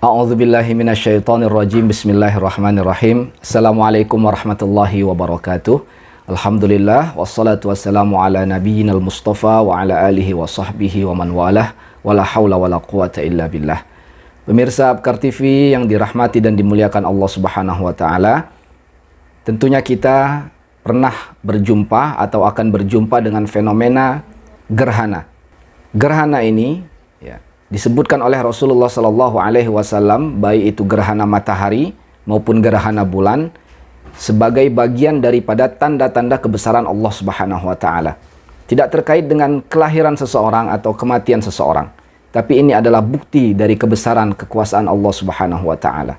A'udzubillahi minasyaitonirrajim. Bismillahirrahmanirrahim. Assalamualaikum warahmatullahi wabarakatuh. Alhamdulillah wassalatu wassalamu ala nabiyyinal mustafa wa ala alihi wa sahbihi wa man walah wala haula wala quwata illa billah. Pemirsa Abkar TV yang dirahmati dan dimuliakan Allah Subhanahu wa taala, tentunya kita pernah berjumpa atau akan berjumpa dengan fenomena gerhana. Gerhana ini disebutkan oleh Rasulullah Sallallahu Alaihi Wasallam, baik itu gerhana matahari maupun gerhana bulan, sebagai bagian daripada tanda-tanda kebesaran Allah Subhanahu Wa Taala. Tidak terkait dengan kelahiran seseorang atau kematian seseorang, tapi ini adalah bukti dari kebesaran kekuasaan Allah Subhanahu Wa Taala.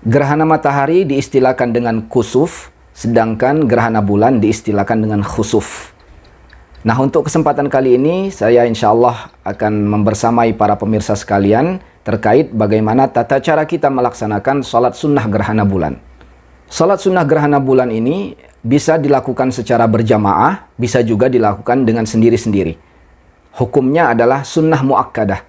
Gerhana matahari diistilahkan dengan kusuf, sedangkan gerhana bulan diistilahkan dengan khusuf. Nah, untuk kesempatan kali ini saya insya Allah akan membersamai para pemirsa sekalian terkait bagaimana tata cara kita melaksanakan sholat sunnah gerhana bulan. Sholat sunnah gerhana bulan ini bisa dilakukan secara berjamaah, bisa juga dilakukan dengan sendiri-sendiri. Hukumnya adalah sunnah muakkadah.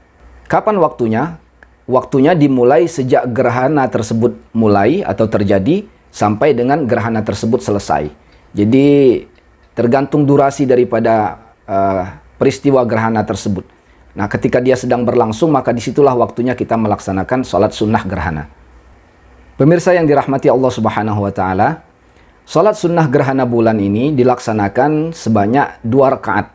Kapan waktunya? Waktunya dimulai sejak gerhana tersebut mulai atau terjadi sampai dengan gerhana tersebut selesai. Jadi tergantung durasi daripada peristiwa gerhana tersebut. Nah, ketika dia sedang berlangsung, maka disitulah waktunya kita melaksanakan sholat sunnah gerhana. Pemirsa yang dirahmati Allah Subhanahu wa Ta'ala, sholat sunnah gerhana bulan ini dilaksanakan sebanyak 2 rakaat.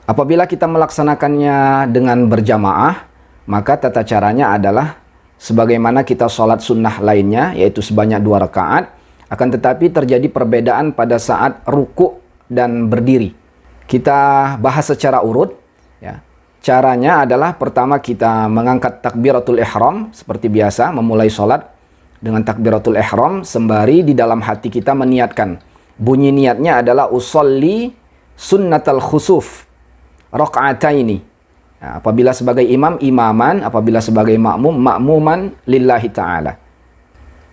Apabila kita melaksanakannya dengan berjamaah, maka tata caranya adalah sebagaimana kita sholat sunnah lainnya, yaitu sebanyak 2 rakaat. Akan tetapi terjadi perbedaan pada saat ruku' dan berdiri. Kita bahas secara urut. Caranya adalah pertama kita mengangkat takbiratul ihram seperti biasa, memulai sholat dengan takbiratul ihram sembari di dalam hati kita meniatkan. Bunyi niatnya adalah usolli sunnatal khusuf raka'ataini. Apabila sebagai imam, imaman. Apabila sebagai makmum, makmuman lillahi ta'ala.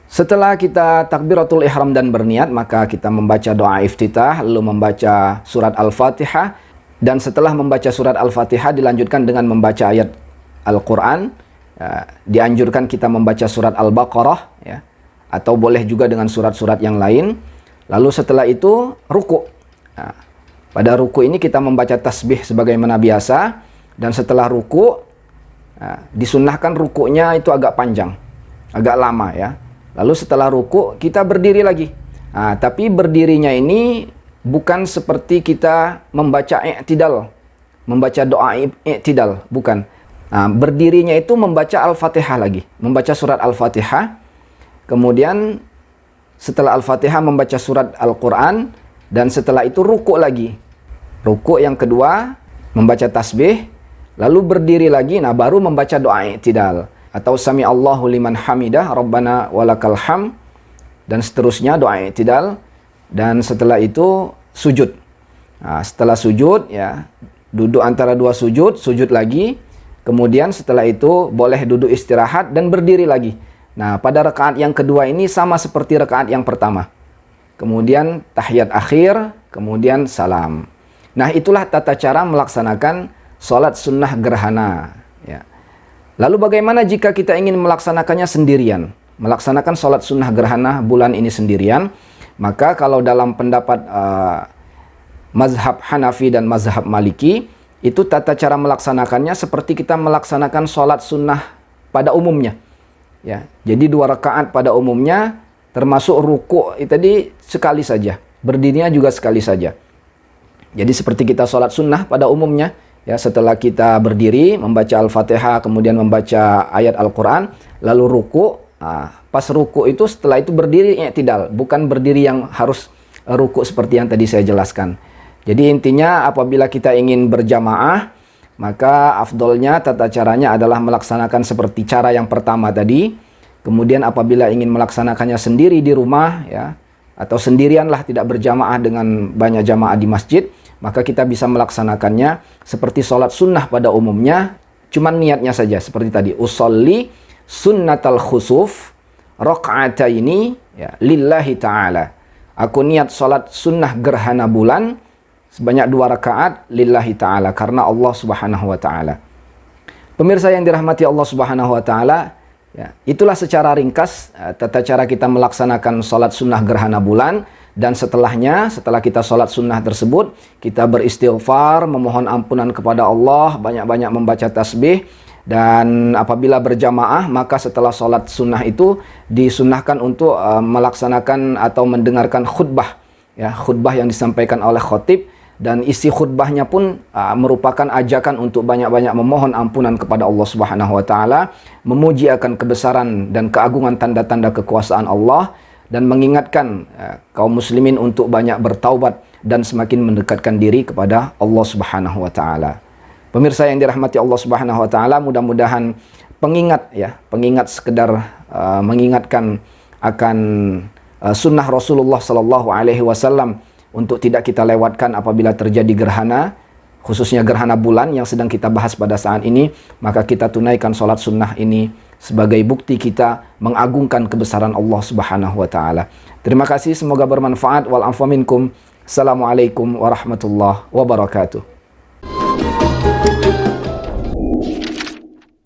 Setelah kita takbiratul ihram dan berniat, maka kita membaca doa iftitah, lalu membaca surat Al-Fatihah, dan setelah membaca surat Al-Fatihah dilanjutkan dengan membaca ayat Al-Quran. Dianjurkan kita membaca surat Al-Baqarah, atau boleh juga dengan surat-surat yang lain. Lalu setelah itu ruku'. Pada ruku' ini kita membaca tasbih sebagaimana biasa, dan setelah ruku' disunnahkan ruku'nya itu agak panjang, agak lama Lalu setelah ruku' kita berdiri lagi. Tapi berdirinya ini bukan seperti kita membaca i'tidal, membaca doa i'tidal, bukan. Berdirinya itu membaca Al-Fatihah lagi, membaca surat Al-Fatihah. Kemudian setelah Al-Fatihah membaca surat Al-Quran, dan setelah itu ruku' lagi. Ruku' yang kedua membaca tasbih, lalu berdiri lagi, baru membaca doa i'tidal. Atau sami Allahu liman hamidah rabbana walakal ham, dan seterusnya doa i'tidal. Dan setelah itu sujud. Setelah sujud duduk antara 2 sujud, sujud lagi. Kemudian setelah itu boleh duduk istirahat dan berdiri lagi. Nah, pada rakaat yang kedua ini sama seperti rakaat yang pertama. Kemudian tahiyat akhir, kemudian salam. Nah, itulah tata cara melaksanakan sholat sunnah gerhana. Lalu bagaimana jika kita ingin melaksanakannya sendirian? Melaksanakan sholat sunnah gerhana bulan ini sendirian? Maka kalau dalam pendapat mazhab Hanafi dan mazhab Maliki, itu tata cara melaksanakannya seperti kita melaksanakan sholat sunnah pada umumnya. Jadi 2 rakaat pada umumnya, termasuk ruku' tadi sekali saja. Berdirinya juga sekali saja. Jadi seperti kita sholat sunnah pada umumnya. Setelah kita berdiri, membaca Al-Fatihah, kemudian membaca ayat Al-Quran, lalu ruku'. Pas ruku' itu, setelah itu berdiri i'tidal, bukan berdiri yang harus ruku' seperti yang tadi saya jelaskan. Jadi intinya apabila kita ingin berjamaah, maka afdolnya tata caranya adalah melaksanakan seperti cara yang pertama tadi. Kemudian apabila ingin melaksanakannya sendiri di rumah, atau sendirianlah, tidak berjamaah dengan banyak jamaah di masjid, maka kita bisa melaksanakannya seperti sholat sunnah pada umumnya, cuman niatnya saja seperti tadi, usolli sunnatal khusuf raka'ataini lillahi ta'ala. Aku niat sholat sunnah gerhana bulan sebanyak 2 rakaat lillahi ta'ala, karena Allah Subhanahu wa ta'ala. Pemirsa yang dirahmati Allah Subhanahu wa ta'ala, Ya, itulah secara ringkas tata cara kita melaksanakan sholat sunnah gerhana bulan. Dan setelahnya, setelah kita sholat sunnah tersebut, kita beristighfar, memohon ampunan kepada Allah, banyak-banyak membaca tasbih. Dan apabila berjamaah, maka setelah sholat sunnah itu disunnahkan untuk melaksanakan atau mendengarkan khutbah. Ya, khutbah yang disampaikan oleh khotib. Dan isi khutbahnya pun merupakan ajakan untuk banyak-banyak memohon ampunan kepada Allah Subhanahu wa Ta'ala, memuji akan kebesaran dan keagungan tanda-tanda kekuasaan Allah, dan mengingatkan kaum muslimin untuk banyak bertaubat dan semakin mendekatkan diri kepada Allah Subhanahu wa Ta'ala. Pemirsa yang dirahmati Allah Subhanahu wa Ta'ala, mudah-mudahan pengingat sekedar mengingatkan akan sunnah Rasulullah sallallahu alaihi wasallam untuk tidak kita lewatkan apabila terjadi gerhana, khususnya gerhana bulan yang sedang kita bahas pada saat ini, maka kita tunaikan sholat sunnah ini sebagai bukti kita mengagungkan kebesaran Allah Subhanahu wa Ta'ala. Terima kasih, semoga bermanfaat. Wal afwa minkum. Assalamualaikum warahmatullahi wabarakatuh.